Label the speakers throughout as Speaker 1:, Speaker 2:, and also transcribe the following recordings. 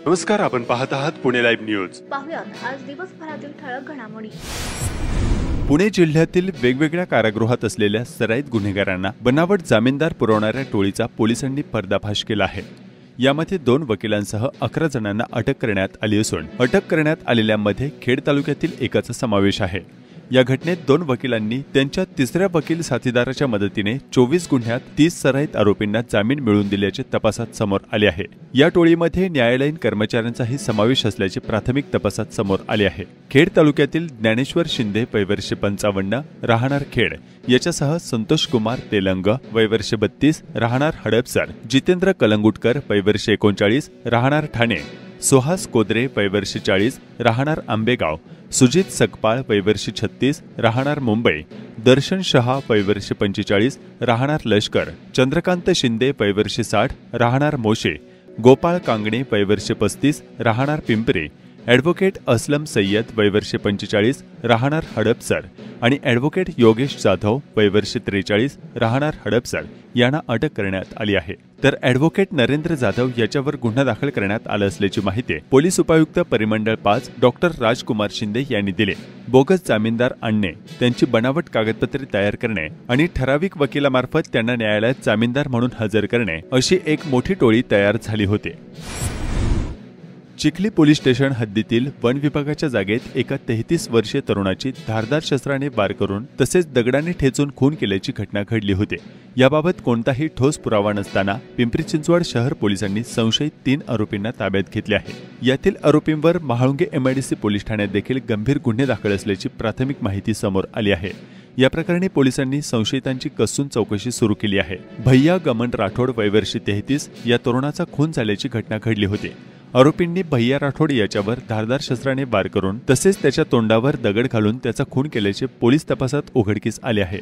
Speaker 1: नमस्कार, आपण पाहत आहात पुणे लाईव्ह न्यूज.
Speaker 2: पाहुयात आज दिवसभरातील ठळक घडामोडी.
Speaker 3: पुणे जिल्ह्यातील वेगवेगळ्या कारागृहात असलेल्या सराईत गुन्हेगारांना बनावट जामीनदार पुरवणाऱ्या टोळीचा पोलिसांनी पर्दाफाश केला आहे. यामध्ये 2 वकिलांसह 11 जणांना अटक करण्यात आली असून अटक करण्यात आलेल्यांमध्ये खेड तालुक्यातील एकाचा समावेश आहे. या घटनेत 2 वकिलांनी त्यांच्या तिसऱ्या वकील साथीदाराच्या मदतीने 24 गुन्ह्यात 30 सराईत आरोपींना जामीन मिळवून दिल्याचे तपासात समोर आले आहे. या टोळीमध्ये न्यायालयीन कर्मचाऱ्यांचाही समावेश असल्याचे प्राथमिक तपासात समोर आले आहे. खेड तालुक्यातील ज्ञानेश्वर शिंदे वयवर्ष 55 राहणार खेड याच्यासह संतोष कुमार तेलंग वयवर्ष 32 राहणार हडपसर, जितेंद्र कलंगुटकर वयवर्ष 39 राहणार ठाणे, सुहास कोदरे वयवर्ष 40 राहणार आंबेगाव, सुजित सकपाळ वयवर्ष 36 राहणार मुंबई, दर्शन शहा वयवर्ष 45 राहणार लष्कर, चंद्रकांत शिंदे वयवर्ष 60 राहणार मोशे, गोपाळ कांगणे वयवर्ष 35 राहणार पिंपरी, ॲडव्होकेट असलम सय्यद वयवर्ष 45 राहणार हडपसर आणि ॲडव्होकेट योगेश जाधव वयवर्ष 43 राहणार हडपसर यांना अटक करण्यात आली आहे. तर ॲडव्होकेट नरेंद्र जाधव याच्यावर गुन्हा दाखल करण्यात आला असल्याची माहिती पोलीस उपायुक्त परिमंडळ 5 डॉक्टर राजकुमार शिंदे यांनी दिली. बोगस जामीनदार आणणे, त्यांची बनावट कागदपत्रे तयार करणे आणि ठराविक वकिलामार्फत त्यांना न्यायालयात जामीनदार म्हणून हजर करणे अशी एक मोठी टोळी तयार झाली होती. चिखली पोलीस स्टेशन हद्दीतील वन विभागाच्या जागेत एका 33 वर्षीय तरुणाची धारदार शस्त्राने वार करून तसेच दगडाने ठेचून खून केल्याची घटना घडली होती. याबाबत कोणताही ठोस पुरावा नसताना पिंपरी चिंचवड शहर पोलिसांनी संशयित 3 आरोपींना ताब्यात घेतले आहे. यातील आरोपींवर महाळुंगे MIDC पोलीस ठाण्यात देखील गंभीर गुन्हे दाखल असल्याची प्राथमिक माहिती समोर आली आहे. या प्रकरणी पोलिसांनी संशयितांची कसून चौकशी सुरू केली आहे. भैया गमन राठोड वयवर्ष 33 या तरुणाचा खून झाल्याची घटना घडली होती. आरोपींनी भैया राठोड याच्यावर धारदार शस्त्राने वार करून तसेच त्याच्या तोंडावर दगड घालून त्याचा खून केल्याचे पोलीस तपासात उघडकीस आले आहे.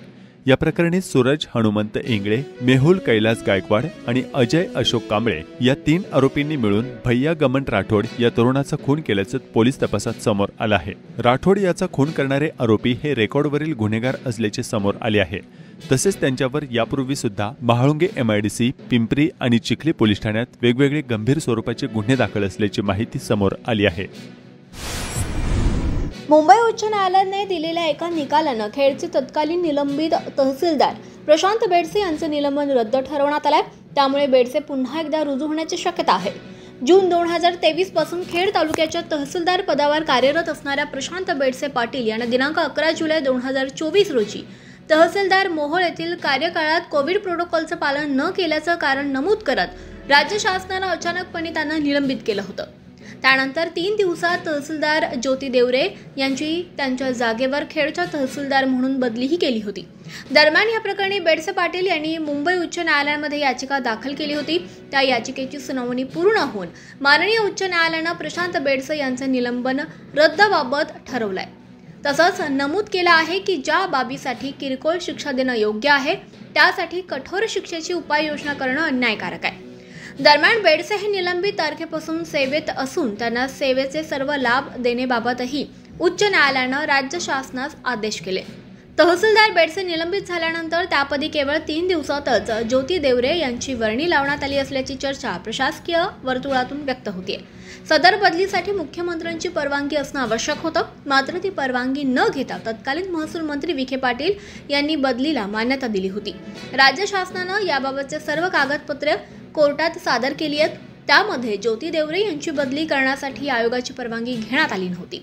Speaker 3: या प्रकरणी सूरज हनुमंत इंगळे, मेहुल कैलास गायकवाड आणि अजय अशोक कांबळे या 3 आरोपींनी मिळून भैया गमन राठोड या तरुणाचा खून केल्याचं पोलीस तपासात समोर आलं आहे. राठोड याचा खून करणारे आरोपी हे रेकॉर्डवरील गुन्हेगार असल्याचे समोर आले आहे. तसेच त्यांच्यावर यापूर्वी सुद्धा महाळुंगे MIDC, पिंपरी आणि चिखली पोलीस ठाण्यात वेगवेगळे गंभीर स्वरूपाचे गुन्हे दाखल असल्याची माहिती समोर आली आहे.
Speaker 2: मुंबई उच्च न्यायालयाने दिलेल्या एका निकालानं खेडचे तत्कालीन निलंबित तहसीलदार प्रशांत बेडसे यांचं निलंबन रद्द ठरवण्यात आलंय. त्यामुळे बेडसे पुन्हा एकदा रुजू होण्याची शक्यता आहे. जून 2023 पासून खेड तालुक्याच्या तहसीलदार पदावर कार्यरत असणाऱ्या प्रशांत बेडसे पाटील यांना दिनांक 11 जुलै 2024 रोजी तहसीलदार मोहोळ येथील कार्यकाळात कोविड प्रोटोकॉलचं पालन न केल्याचं कारण नमूद करत राज्य शासनानं अचानकपणे त्यांना निलंबित केलं होतं. त्यानंतर 3 दिवसात तहसीलदार ज्योती देवरे यांची त्यांच्या जागेवर खेडच्या तहसीलदार म्हणून बदलीही केली होती. दरम्यान या प्रकरणी बेडसे पाटील यांनी मुंबई उच्च न्यायालयामध्ये याचिका दाखल केली होती. त्या याचिकेची सुनावणी पूर्ण होऊन माननीय उच्च न्यायालयानं प्रशांत बेडसे यांचं निलंबन रद्दबाबत ठरवलंय. तसंच नमूद केलं आहे की ज्या बाबीसाठी किरकोळ शिक्षा देणं योग्य आहे त्यासाठी कठोर शिक्षेची उपाययोजना करणं अन्यायकारक आहे. दरम्यान बेडसे हे निलंबित तारखेपासून सेवेत असून त्यांना सेवेचे सर्व लाभ देण्याबाबतही उच्च न्यायालयानं राज्य शासनास आदेश केले. तहसीलदार बेडसे निलंबित झाल्यानंतर त्यापदी केवळ 3 दिवसातच ज्योती देवरे यांची वर्णी लावण्यात आली असल्याची चर्चा प्रशासकीय वर्तुळातून व्यक्त होतीये. सदर बदलीसाठी मुख्यमंत्र्यांची परवानगी असणं आवश्यक होतं. मात्र ती परवानगी न घेता तत्कालीन महसूल मंत्री विखे पाटील यांनी बदलीला मान्यता दिली होती. राज्य शासनानं याबाबतचे सर्व कागदपत्रे कोर्टात सादर केली आहेत. त्यामध्ये ज्योती देवरे यांची बदली करण्यासाठी आयोगाची परवानगी घेण्यात आली नव्हती.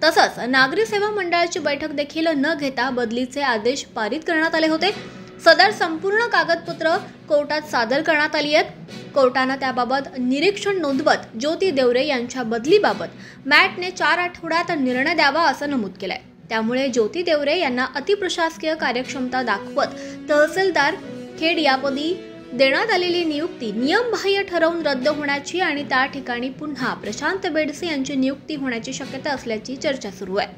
Speaker 2: तसंच नागरी सेवा मंडळाची बैठक देखील न घेता बदलीचे आदेश पारित करण्यात आले होते. सदर संपूर्ण कागदपत्र कोर्टात सादर करण्यात आली आहेत. कोर्टानं त्याबाबत निरीक्षण नोंदवत ज्योती देवरे यांच्या बदलीबाबत मॅटने 4 आठवड्यात निर्णय द्यावा असं नमूद केलंय. त्यामुळे ज्योती देवरे यांना अतिप्रशासकीय कार्यक्षमता दाखवत तहसीलदार खेड यापदी देण्यात आलेली नियुक्ती नियमबाह्य ठरवून रद्द होण्याची आणि त्या ठिकाणी पुन्हा प्रशांत बेडसे यांची नियुक्ती होण्याची शक्यता असल्याची चर्चा सुरू आहे.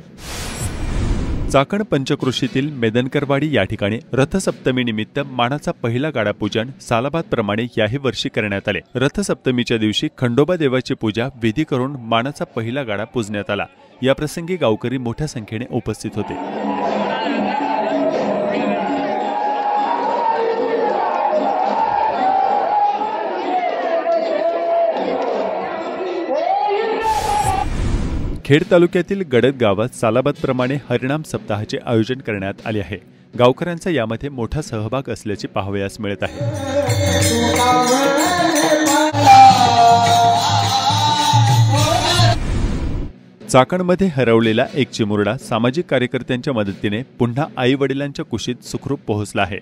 Speaker 3: चाकण पंचक्रोशीतील मेदनकरवाडी या ठिकाणी रथसप्तमी निमित्त मानाचा पहिला गाडा पूजन सालाबाद प्रमाणे याही वर्षी करण्यात आले. रथसप्तमीच्या दिवशी खंडोबा देवाची पूजा विधी करून मानाचा पहिला गाडा पूजण्यात आला. या प्रसंगी गावकरी मोठ्या संख्येने उपस्थित होते. खेड तालुक्यातील गडद गावात सालाबादप्रमाणे हरिनाम सप्ताहाचे आयोजन करण्यात आले आहे। गावकऱ्यांचा यामध्ये मोठा सहभाग असल्याचे पाहावयास मिळत आहे। चाकणमध्ये हरवलेला एक चिमुरडा सामाजिक कार्यकर्त्यांच्या मदतीने पुन्हा आई वडिलांच्या कुशीत सुखरूप पोहोचला आहे।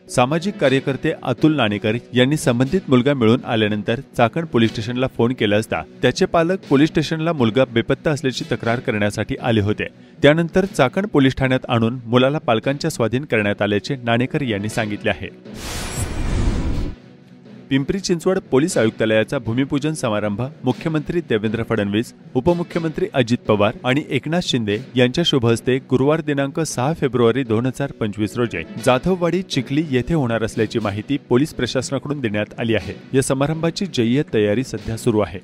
Speaker 3: सामाजिक कार्यकर्ते अतुल नाणेकर यांनी संबंधित मुलगा मिळून आल्यानंतर चाकण पोलीस स्टेशनला फोन केला असता त्याचे पालक पोलीस स्टेशनला मुलगा बेपत्ता असल्याची तक्रार करण्यासाठी आले होते। त्यानंतर चाकण पोलीस ठाण्यात आणून मुलाला पालकांच्या स्वाधीन करण्यात आल्याचे नाणेकर यांनी सांगितले आहे। पिंपरी चिंचवड पोलीस आयुक्तालयाचा भूमिपूजन समारंभ मुख्यमंत्री देवेंद्र फडणवीस, उपमुख्यमंत्री अजित पवार आणि एकनाथ शिंदे यांच्या शुभ हस्ते गुरुवार दिनांक 6 फेब्रुवारी 2025 रोजी जाधववाडी चिखली येथे होणार असल्याची माहिती पोलीस प्रशासनाकडून देण्यात आली आहे। या समारंभाची जय्यत तयारी सध्या सुरू आहे।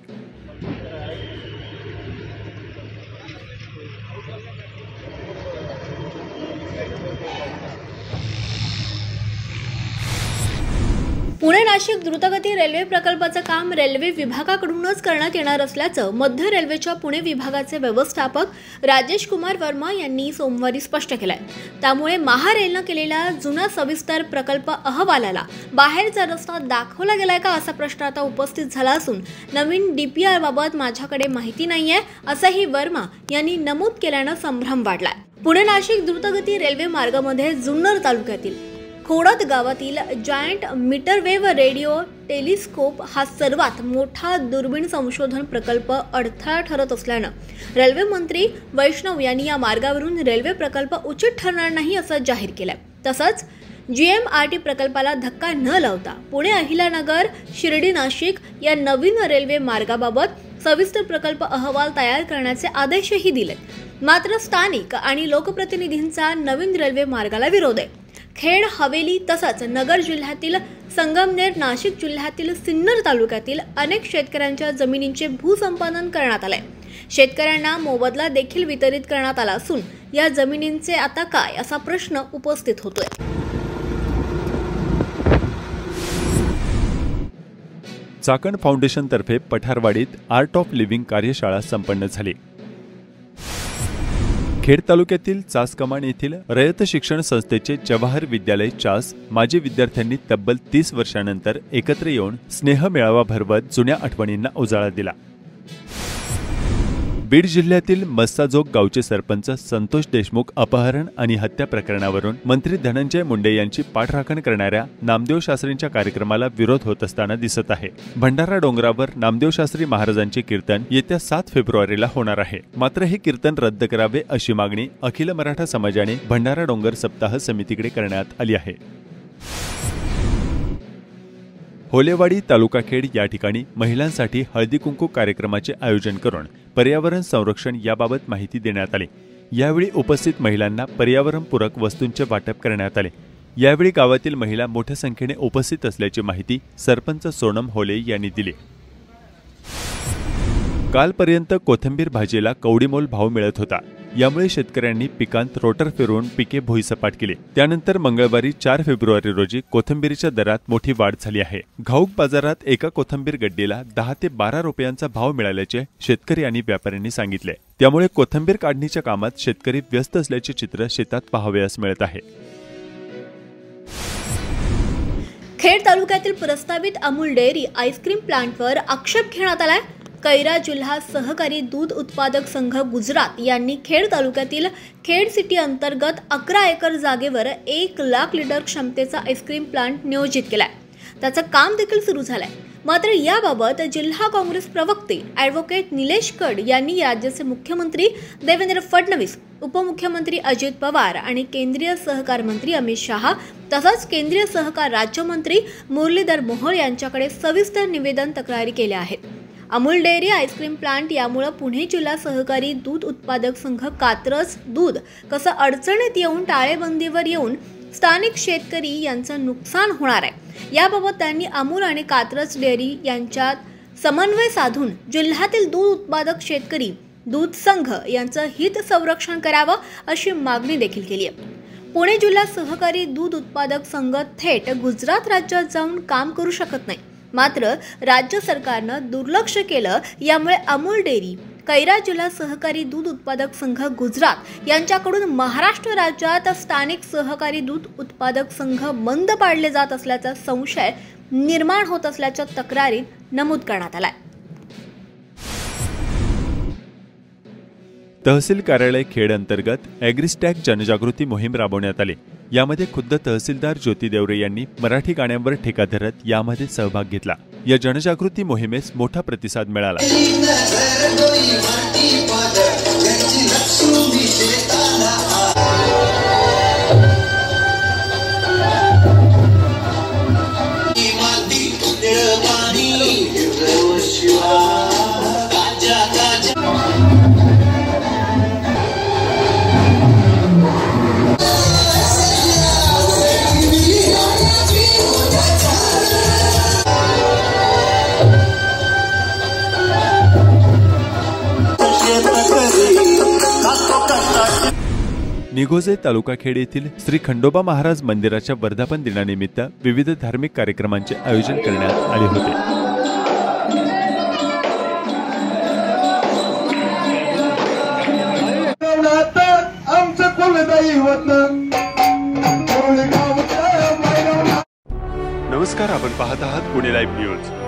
Speaker 2: पुणे नाशिक द्रुतगती रेल्वे प्रकल्पाचं काम रेल्वे विभागाकडूनच करण्यात येणार असल्याचं मध्य रेल्वेच्या पुणे विभागाचे व्यवस्थापक राजेश कुमार वर्मा यांनी सोमवारी स्पष्ट केलंय। त्यामुळे महारेलनं केलेल्या जुना सविस्तर प्रकल्प अहवालाला बाहेरचा रस्ता दाखवला गेलाय का असा प्रश्न आता उपस्थित झाला असून नवीन डीपीआर बाबत माझ्याकडे माहिती नाहीये असंही वर्मा यांनी नमूद केल्यानं संभ्रम वाढलाय। पुणे नाशिक द्रुतगती रेल्वे मार्गामध्ये जुन्नर तालुक्यातील खोडद गावातील जायंट मीटरवेव्ह रेडिओ टेलिस्कोप हा सर्वात मोठा दुर्बीण संशोधन प्रकल्प अडथळा ठरत असल्यानं रेल्वे मंत्री वैष्णव यांनी या मार्गावरून रेल्वे प्रकल्प उचित ठरणार नाही असं जाहीर केलंय। तसंच GMRT प्रकल्पाला धक्का न लावता पुणे अहिल्यानगर शिर्डी नाशिक या नवीन रेल्वे मार्गाबाबत सविस्तर प्रकल्प अहवाल तयार करण्याचे आदेशही दिले। मात्र स्थानिक आणि लोकप्रतिनिधींचा नवीन रेल्वे मार्गाला विरोध आहे। खेड हवेली तसंच नगर जिल्ह्यातील संगमनेर, नाशिक जिल्ह्यातील सिन्नर तालुक्यातील अनेक शेतकऱ्यांच्या जमिनींचे भूसंपादन करण्यात आले। शेतकऱ्यांना मोबदला देखील वितरित करण्यात आला असून या जमिनींचे आता काय असा प्रश्न उपस्थित होतोय।
Speaker 3: चाकण फाउंडेशनतर्फे पठारवाडीत आर्ट ऑफ लिव्हिंग कार्यशाळा संपन्न झाली। खेड तालुक्यातील चास कमान येथील रयत शिक्षण संस्थेचे जवाहर विद्यालय चास माजी विद्यार्थ्यांनी तब्बल 30 वर्षांनंतर एकत्र येऊन स्नेह मेळावा भरवत जुन्या आठवणींना उजाळा दिला। बीड जिल्ह्यातील मस्साजोग गावचे सरपंच संतोष देशमुख अपहरण आणि हत्या प्रकरणावरून मंत्री धनंजय मुंडे यांची पाठराखण करणाऱ्या नामदेव शास्त्रींच्या कार्यक्रमाला विरोध होत असताना दिसत आहे। भंडारा डोंगरावर नामदेव शास्त्री महाराजांचे कीर्तन येत्या 7 फेब्रुवारीला होणार आहे। मात्र हे कीर्तन रद्द करावे अशी मागणी अखिल मराठा समाजाने भंडारा डोंगर सप्ताह समितीकडे करण्यात आली आहे। होलेवाडी तालुका खेड या ठिकाणी महिलांसाठी हळदी कुंकू कार्यक्रमाचे आयोजन करून पर्यावरण संरक्षण याबाबत माहिती देण्यात आली। यावेळी उपस्थित महिलांना पर्यावरणपूरक वस्तूंचे वाटप करण्यात आले। यावेळी गावातील महिला मोठ्या संख्येने उपस्थित असल्याची माहिती सरपंच सोनम होले यांनी दिली। कालपर्यंत कोथिंबीर भाजीला कवडीमोल भाव मिळत होता। यामुळे शेतकऱ्यांनी पिकांत रोटर फिरवून पिके भुईसपाट केली। त्यानंतर मंगळवारी 4 फेब्रुवारी रोजी कोथिंबीरीच्या दरात मोठी वाढ झाली आहे। घाऊक बाजारात एका कोथिंबीर गड्डीला 10 ते 12 रुपयांचा भाव मिळाल्याचे शेतकरी आणि व्यापाऱ्यांनी सांगितले। त्यामुळे कोथिंबीर काढणीच्या कामात शेतकरी व्यस्त असल्याचे चित्र शेतात पाहावयास मिळत आहे।
Speaker 2: खेड तालुक्यातील प्रस्तावित अमूल डेअरी आईस्क्रीम प्लांटवर आक्षेप घेण्यात आलाय। कैरा जिल्हा सहकारी दूध उत्पादक संघ गुजरात यांनी खेड तालुक्यातील खेड सिटी अंतर्गत 11 एकर जागेवर 1 लाख लिटर क्षमतेचा आईस्क्रीम प्लांट नियोजित केलाय। त्याचं काम देखील सुरू झालंय। मात्र याबाबत जिल्हा काँग्रेस प्रवक्ते ॲडव्होकेट निलेश कड यांनी राज्याचे मुख्यमंत्री देवेंद्र फडणवीस, उपमुख्यमंत्री अजित पवार आणि केंद्रीय सहकार मंत्री अमित शहा तसंच केंद्रीय सहकार राज्यमंत्री मुरलीधर मोहोळ यांच्याकडे सविस्तर निवेदन तक्रारी केल्या आहेत। अमूल डेअरी आईस्क्रीम प्लांट यामुळे पुणे जिल्हा सहकारी दूध उत्पादक संघ कात्रज दूध कसं अडचणीत येऊन टाळेबंदीवर येऊन स्थानिक शेतकरी यांचं नुकसान होणार आहे। याबाबत त्यांनी अमूल आणि कात्रज डेअरी यांच्यात समन्वय साधून जिल्ह्यातील दूध उत्पादक शेतकरी दूध संघ यांचं हित संरक्षण करावं अशी मागणी देखील केली आहे। पुणे जिल्हा सहकारी दूध उत्पादक संघ थेट गुजरात राज्यात जाऊन काम करू शकत नाही। मात्र राज्य सरकारनं दुर्लक्ष केलं। यामुळे अमूल डेअरी कैरा जिल्हा सहकारी दूध उत्पादक संघ गुजरात यांच्याकडून महाराष्ट्र राज्यात स्थानिक सहकारी दूध उत्पादक संघ बंद पाडले जात असल्याचा संशय निर्माण होत असल्याच्या तक्रारीत नमूद करण्यात आलाय।
Speaker 3: तहसील कार्यालय खेड अंतर्गत ॲग्रिस्टॅक जनजागृती मोहीम राबवण्यात आली। यामध्ये खुद्द तहसीलदार ज्योती देवरे यांनी मराठी गाण्यांवर ठेका धरत यामध्ये सहभाग घेतला। या जनजागृती मोहिमेस मोठा प्रतिसाद मिळाला। निघोजे तालुका खेड येथील श्री खंडोबा महाराज मंदिराच्या वर्धापन दिनानिमित्त विविध धार्मिक कार्यक्रमांचे आयोजन करण्यात आले होते।
Speaker 1: नमस्कार, आपण पाहत आहात पुणे लाईव्ह न्यूज।